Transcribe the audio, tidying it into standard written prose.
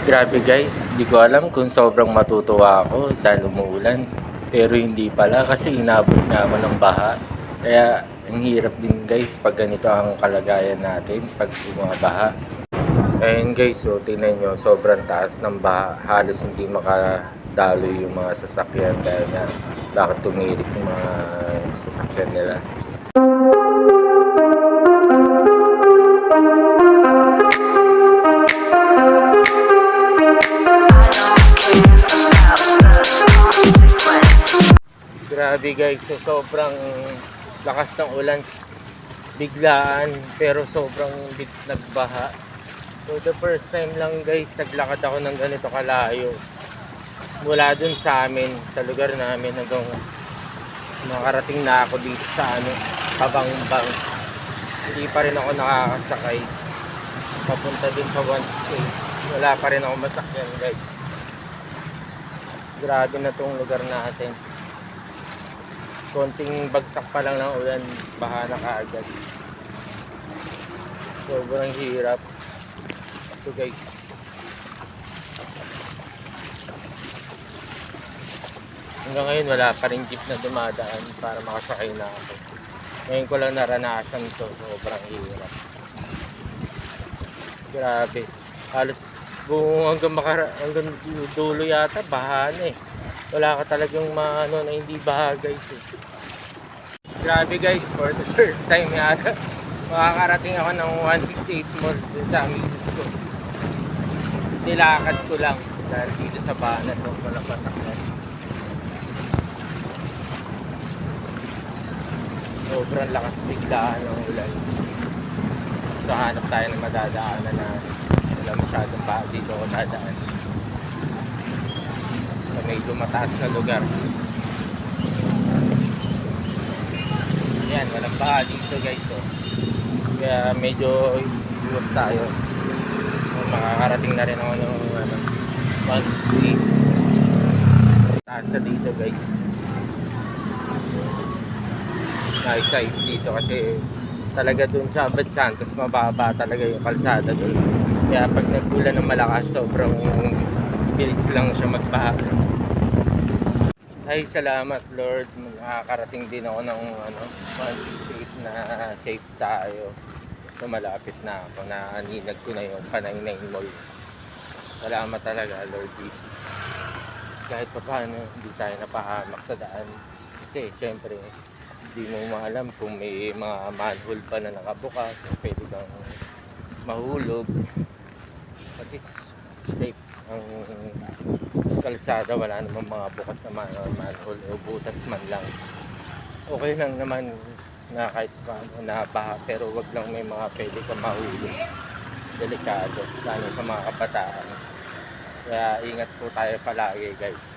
Grabe guys, di ko alam kung sobrang matutuwa ako dahil umuulan. Pero hindi pala kasi inabot na ako ng baha. Kaya ang hirap din guys pag ganito ang kalagayan natin pag bumabaha. Ayun guys, so tingnan nyo, sobrang taas ng baha. Halos hindi makadaloy yung mga sasakyan dahil nga bakit tumirik yung mga sasakyan nila. Grabe guys, so sobrang lakas ng ulan, biglaan, pero sobrang bilis nagbaha. So the first time lang guys, naglakad ako ng ganito kalayo. Mula dun sa amin, sa lugar namin, hanggang nakarating na ako dito sa Pabangbang. Hindi pa rin ako nakakasakay. Papunta dun sa 168. Wala pa rin ako masakyan guys. Grabe na tong lugar natin. Konting bagsak pa lang ng ulan, baha na kaagad. Sobrang hirap. Ito guys. Hanggang ngayon wala pa rin jeep na dumadaan para makasakay na ako. Ngayon ko lang naranasan to, sobrang hirap. Grabe. Halos buong hanggang dulo yata baha na eh. Wala ka talagang maano na hindi baha guys eh. Grabe guys, for the first time yata makakarating ako ng 168 mall dun sa misis ko. Nilakad ko lang dahil dito sa baha na to walang pataklan. Sobrang lakas biglaan ng ulan. So hanap tayo ng madadaanan na wala masyadong baha dito ako dadaan. Sa medyo mataas na lugar. Yan, walang baha dito guys oh. Kaya medyo iwas tayo. Makakarating na rin ako ng 168. Taas na dito guys. Nice dito kasi talaga dun sa Abad Santos mababa talaga yung kalsada dun. Kaya pag nag-ulan ng malakas sobrang bilis lang siya magbaha. Ay salamat Lord, nakakarating din ako ng 168 na safe tayo. So, malapit na ako, naaninag ko na yung Panay Mall. Salamat talaga Lord Jesus. Kahit pa paano hindi tayo napahamak sa daan. Kasi syempre hindi mo maalam kung may mga manhole pa na nakabukas, pwede kang mahulog. At least safe ang kalsada, wala namang mga bukas na manhole o butas man lang. Okay lang naman na kahit paano na baha, pero wag lang may mga pwede kang mahulog. Delikado, lalo sa mga kabataan. Kaya ingat po tayo palagi guys.